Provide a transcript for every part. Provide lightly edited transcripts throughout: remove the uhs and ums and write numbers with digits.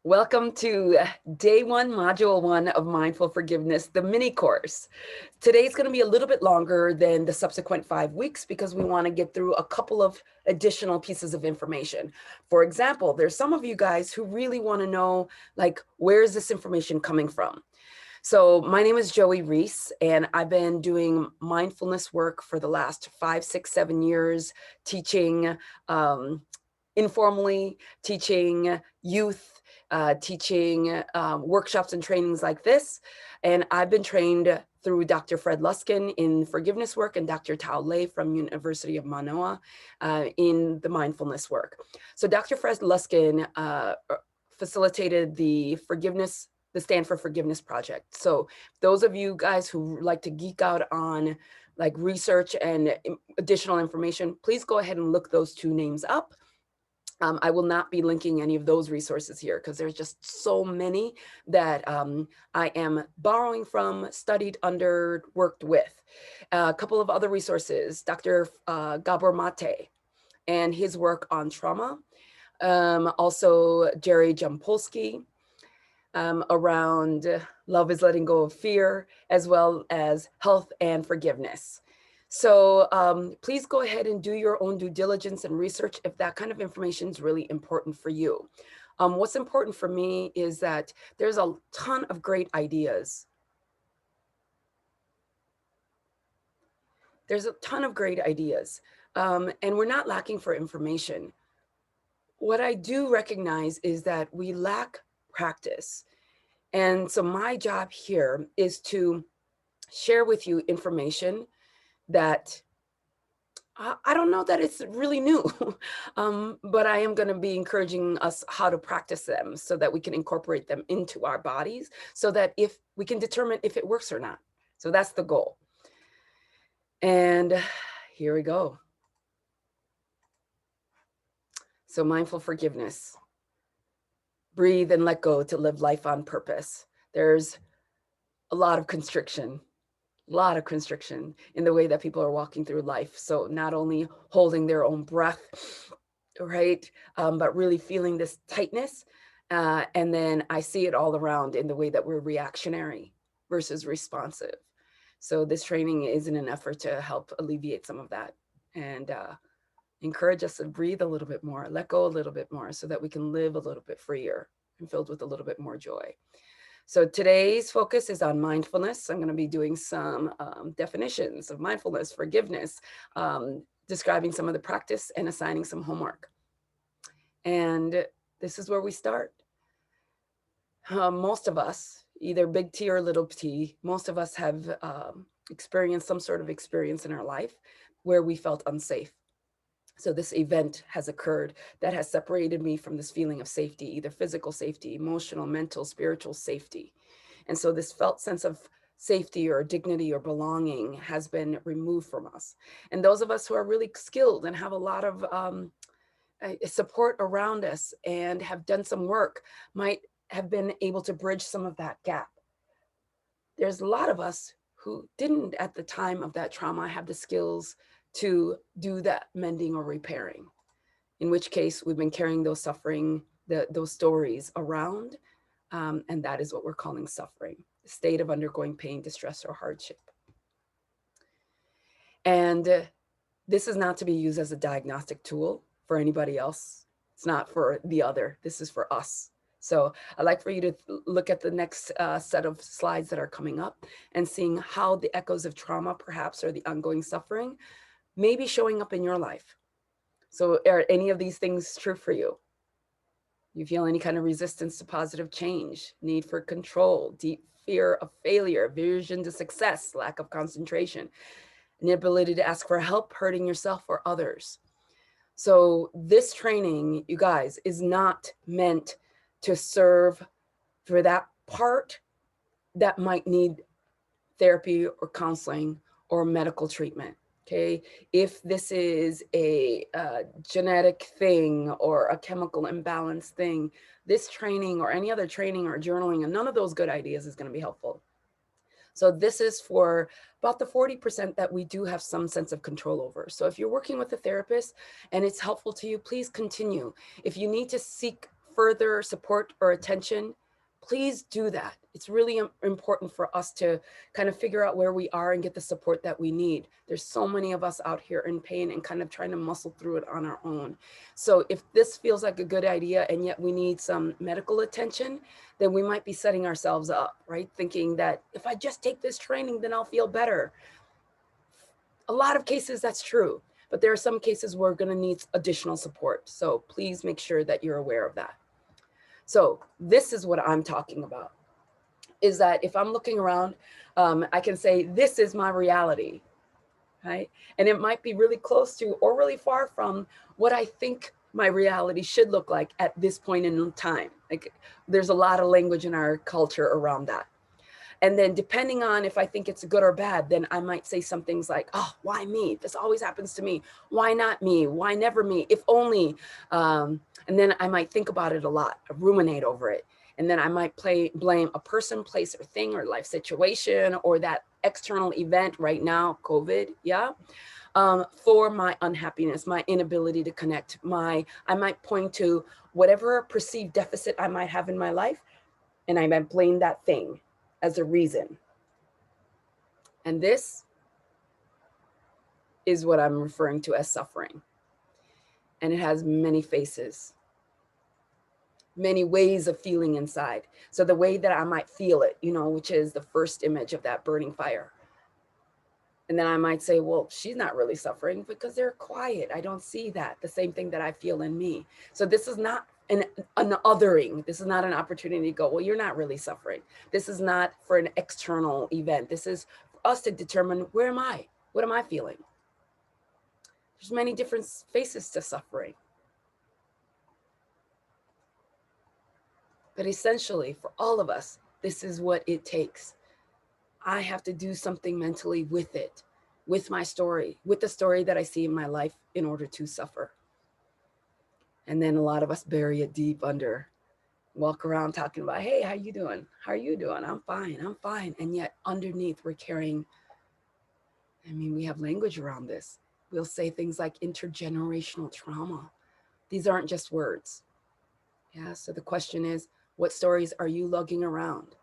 Welcome to day one, module one of Mindful Forgiveness, the mini course. Today is going to be a little bit longer than the subsequent 5 weeks because we want to get through a couple of additional pieces of information. For example, there's some of you guys who really want to know, like, where is this information coming from? So my name is Joey Reese, and I've been doing mindfulness work for the last 5, 6, 7 years, teaching informally, teaching youth, teaching workshops and trainings like this. And I've been trained through Dr. Fred Luskin in forgiveness work and Dr. Tao Lei from University of Manoa in the mindfulness work. So Dr. Fred Luskin facilitated the Stanford Forgiveness Project. So those of you guys who like to geek out on like research and additional information, please go ahead and look those two names up. I will not be linking any of those resources here because there's just so many that I am borrowing from, studied under, worked with. A couple of other resources, Dr. Gabor Mate and his work on trauma. Also Jerry Jampolsky around love is letting go of fear, as well as health and forgiveness. So please go ahead and do your own due diligence and research if that kind of information is really important for you. What's important for me is that there's a ton of great ideas. There's a ton of great ideas, and we're not lacking for information. What I do recognize is that we lack practice. And so my job here is to share with you information that I don't know that it's really new, but I am going to be encouraging us how to practice them so that we can incorporate them into our bodies so that if we can determine if it works or not. So that's the goal. And here we go. So mindful forgiveness. Breathe and let go to live life on purpose. There's a lot of constriction in the way that people are walking through life. So not only holding their own breath, right, but really feeling this tightness. And then I see it all around in the way that we're reactionary versus responsive. So this training is in an effort to help alleviate some of that and encourage us to breathe a little bit more, let go a little bit more so that we can live a little bit freer and filled with a little bit more joy. So today's focus is on mindfulness. I'm going to be doing some definitions of mindfulness, forgiveness, describing some of the practice and assigning some homework. And this is where we start. Most of us, either big T or little t, most of us have experienced some sort of experience in our life where we felt unsafe. So this event has occurred that has separated me from this feeling of safety, either physical safety, emotional, mental, spiritual safety. And so this felt sense of safety or dignity or belonging has been removed from us. And those of us who are really skilled and have a lot of support around us and have done some work might have been able to bridge some of that gap. There's a lot of us who didn't at the time of that trauma have the skills to do that mending or repairing, in which case we've been carrying those suffering, those stories around, and that is what we're calling suffering, the state of undergoing pain, distress, or hardship. And this is not to be used as a diagnostic tool for anybody else. It's not for the other. This is for us. So I'd like for you to look at the next set of slides that are coming up and seeing how the echoes of trauma, perhaps, or the ongoing suffering may be showing up in your life. So are any of these things true for you? You feel any kind of resistance to positive change, need for control, deep fear of failure, aversion to success, lack of concentration, inability to ask for help, hurting yourself or others. So this training, you guys, is not meant to serve for that part that might need therapy or counseling or medical treatment. Okay, if this is a genetic thing or a chemical imbalance thing, this training or any other training or journaling and none of those good ideas is going to be helpful. So this is for about the 40% that we do have some sense of control over. So if you're working with a therapist and it's helpful to you, please continue. If you need to seek further support or attention, please do that. It's really important for us to kind of figure out where we are and get the support that we need. There's so many of us out here in pain and kind of trying to muscle through it on our own. So if this feels like a good idea and yet we need some medical attention, then we might be setting ourselves up, right? Thinking that if I just take this training, then I'll feel better. A lot of cases that's true, but there are some cases where we're going to need additional support. So please make sure that you're aware of that. So this is what I'm talking about, is that if I'm looking around, I can say, this is my reality, right? And it might be really close to or really far from what I think my reality should look like at this point in time. Like, there's a lot of language in our culture around that. And then depending on if I think it's good or bad, then I might say some things like, oh, why me? This always happens to me. Why not me? Why never me? If only. And then I might think about it a lot, ruminate over it. And then I might blame a person, place, or thing, or life situation, or that external event right now, COVID, yeah, for my unhappiness, my inability to connect. I might point to whatever perceived deficit I might have in my life, and I might blame that thing as a reason. And this is what I'm referring to as suffering. And it has many faces, many ways of feeling inside. So the way that I might feel it, which is the first image of that burning fire. And then I might say, well, she's not really suffering because they're quiet. I don't see that, the same thing that I feel in me. So this is not an othering. This is not an opportunity to go, well, you're not really suffering. This is not for an external event. This is for us to determine, where am I? What am I feeling? There's many different faces to suffering. But essentially, for all of us, this is what it takes. I have to do something mentally with it, with my story, with the story that I see in my life in order to suffer. And then a lot of us bury it deep under, walk around talking about, hey, how you doing? How are you doing? I'm fine, I'm fine. And yet underneath we're carrying, we have language around this. We'll say things like intergenerational trauma. These aren't just words. Yeah, so the question is, what stories are you lugging around?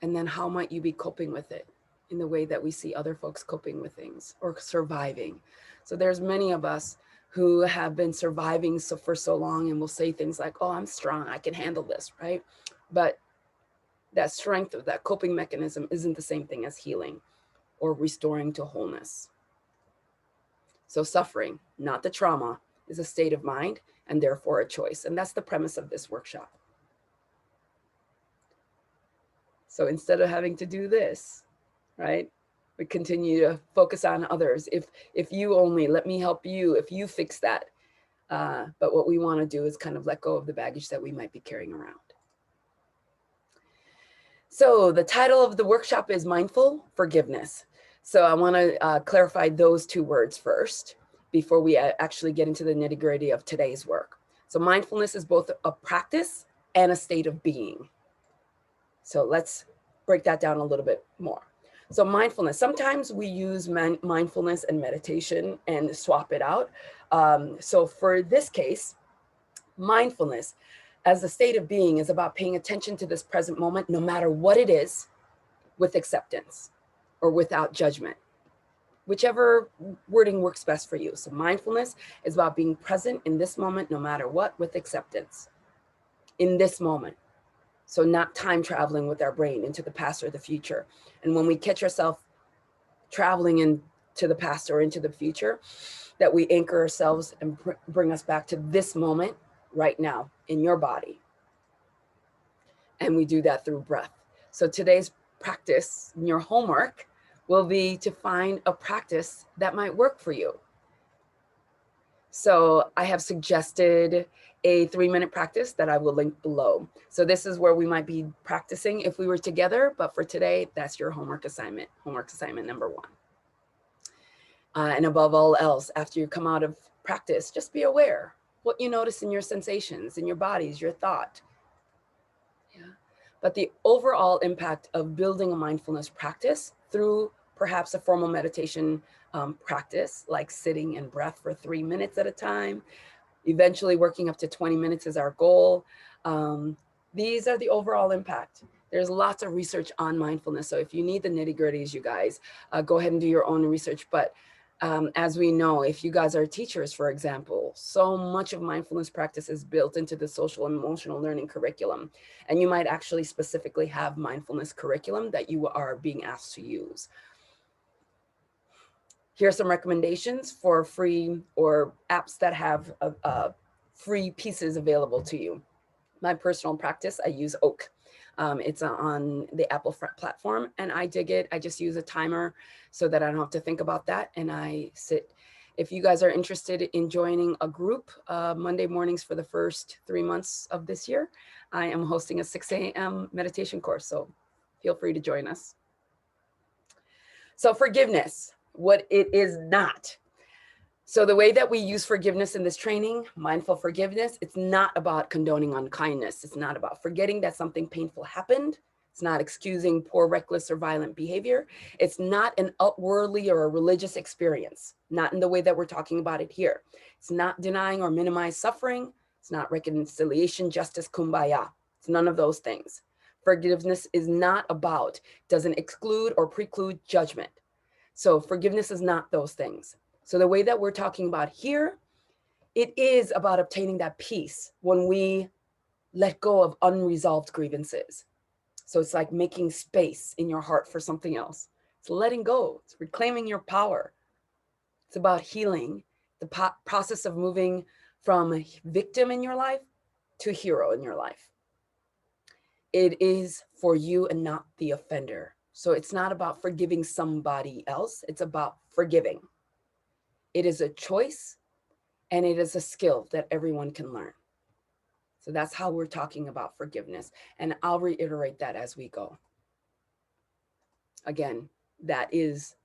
And then how might you be coping with it in the way that we see other folks coping with things or surviving? So there's many of us who have been surviving for so long and will say things like, oh, I'm strong, I can handle this, right? But that strength of that coping mechanism isn't the same thing as healing or restoring to wholeness. So suffering, not the trauma, is a state of mind and therefore a choice. And that's the premise of this workshop. So instead of having to do this, right, we continue to focus on others. If you only, let me help you, if you fix that. But what we want to do is kind of let go of the baggage that we might be carrying around. So the title of the workshop is Mindful Forgiveness. So I want to clarify those two words first before we actually get into the nitty-gritty of today's work. So mindfulness is both a practice and a state of being. So let's break that down a little bit more. So mindfulness, sometimes we use mindfulness and meditation and swap it out. So for this case, mindfulness as a state of being is about paying attention to this present moment, no matter what it is, with acceptance or without judgment, whichever wording works best for you. So mindfulness is about being present in this moment, no matter what, with acceptance in this moment. So not time traveling with our brain into the past or the future. And when we catch ourselves traveling into the past or into the future, that we anchor ourselves and bring us back to this moment right now in your body. And we do that through breath. So today's practice, your homework, will be to find a practice that might work for you. So I have suggested a 3-minute practice that I will link below. So this is where we might be practicing if we were together, but for today, that's your homework assignment number 1. And above all else, after you come out of practice, just be aware what you notice in your sensations, in your bodies, your thought. Yeah. But the overall impact of building a mindfulness practice through perhaps a formal meditation practice, like sitting and breath for 3 minutes at a time, Eventually working up to 20 minutes is our goal. These are the overall impact. There's lots of research on mindfulness. So if you need the nitty gritties, you guys, go ahead and do your own research. But as we know, if you guys are teachers, for example, so much of mindfulness practice is built into the social and emotional learning curriculum. And you might actually specifically have mindfulness curriculum that you are being asked to use. Here are some recommendations for free or apps that have free pieces available to you. My personal practice, I use Oak. It's on the Apple platform, and I dig it. I just use a timer so that I don't have to think about that, and I sit. If you guys are interested in joining a group Monday mornings for the first 3 months of this year, I am hosting a 6 a.m. meditation course, so feel free to join us. So forgiveness, what it is not. So the way that we use forgiveness in this training, mindful forgiveness, it's not about condoning unkindness. It's not about forgetting that something painful happened. It's not excusing poor, reckless, or violent behavior. It's not an outwardly or a religious experience, not in the way that we're talking about it here. It's not denying or minimize suffering. It's not reconciliation, justice, kumbaya. It's none of those things. Forgiveness is not about, doesn't exclude or preclude judgment. So forgiveness is not those things. So the way that we're talking about here, it is about obtaining that peace when we let go of unresolved grievances. So it's like making space in your heart for something else. It's letting go. It's reclaiming your power. It's about healing, the process of moving from a victim in your life to hero in your life. It is for you and not the offender. So it's not about forgiving somebody else. It's about forgiving. It is a choice, and it is a skill that everyone can learn. So that's how we're talking about forgiveness. And I'll reiterate that as we go. Again, that is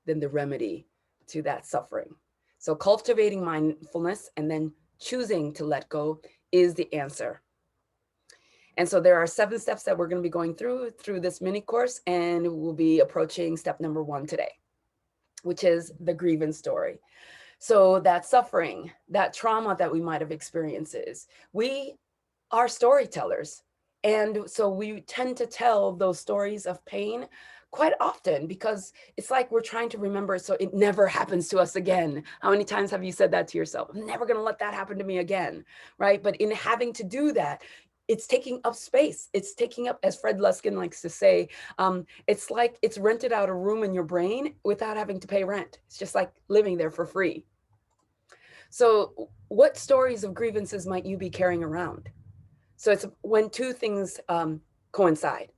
then the remedy to that suffering. So cultivating mindfulness and then choosing to let go is the answer. And so there are 7 steps that we're going to be going through this mini course, and we'll be approaching step number 1 today, which is the grievance story. So that suffering, that trauma that we might have experienced, we are storytellers. And so we tend to tell those stories of pain quite often because it's like we're trying to remember so it never happens to us again. How many times have you said that to yourself? I'm never going to let that happen to me again, right? But in having to do that, it's taking up space. It's taking up, as Fred Luskin likes to say, it's like it's rented out a room in your brain without having to pay rent. It's just like living there for free. So what stories of grievances might you be carrying around? So it's when 2 things coincide.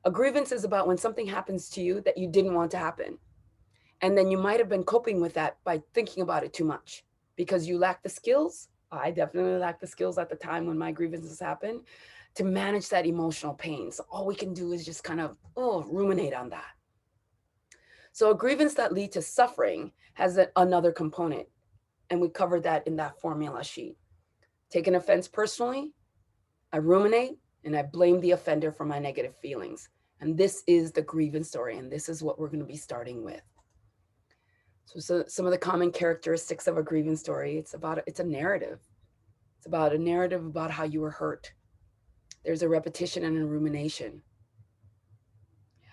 A grievance is about when something happens to you that you didn't want to happen. And then you might have been coping with that by thinking about it too much because you lack the skills. I definitely lacked the skills at the time when my grievances happened to manage that emotional pain. So all we can do is just kind of ruminate on that. So a grievance that leads to suffering has another component. And we covered that in that formula sheet. Take an offense personally, I ruminate, and I blame the offender for my negative feelings. And this is the grievance story, and this is what we're going to be starting with. So some of the common characteristics of a grievance story, it's a narrative. It's about a narrative about how you were hurt. There's a repetition and a rumination. Yeah.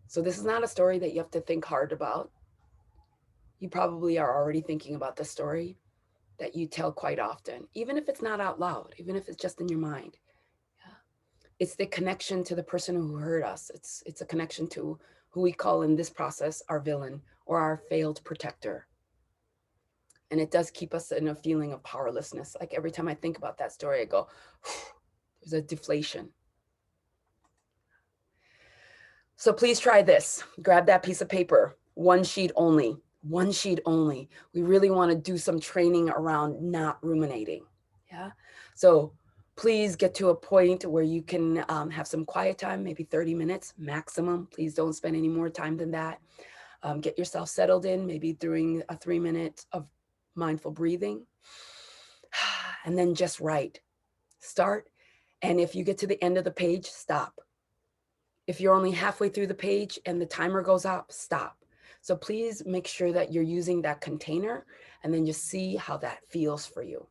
So this is not a story that you have to think hard about. You probably are already thinking about the story that you tell quite often, even if it's not out loud, even if it's just in your mind. Yeah. It's the connection to the person who hurt us. It's a connection to who we call in this process our villain or our failed protector. And it does keep us in a feeling of powerlessness. Like every time I think about that story, I go, there's a deflation. So please try this. Grab that piece of paper, 1 sheet only. 1 sheet only. We really want to do some training around not ruminating. Yeah. So please get to a point where you can have some quiet time, maybe 30 minutes maximum. Please don't spend any more time than that. Get yourself settled in, maybe doing a 3 minutes of mindful breathing. And then just write. Start. And if you get to the end of the page, stop. If you're only halfway through the page and the timer goes up, stop. So please make sure that you're using that container and then just see how that feels for you.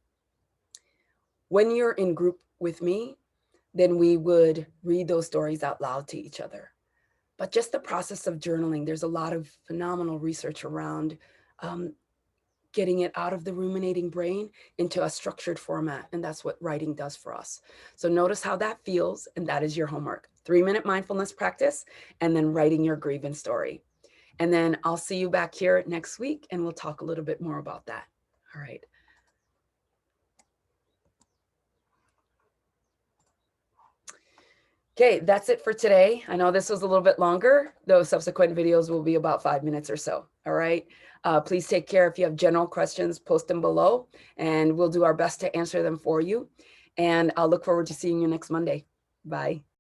When you're in group with me, then we would read those stories out loud to each other. But just the process of journaling, there's a lot of phenomenal research around getting it out of the ruminating brain into a structured format. And that's what writing does for us. So notice how that feels. And that is your homework. 3-minute mindfulness practice, and then writing your grievance story. And then I'll see you back here next week, and we'll talk a little bit more about that. All right. Okay, that's it for today. I know this was a little bit longer. Those subsequent videos will be about 5 minutes or so. All right. Please take care. If you have general questions, post them below, and we'll do our best to answer them for you. And I'll look forward to seeing you next Monday. Bye.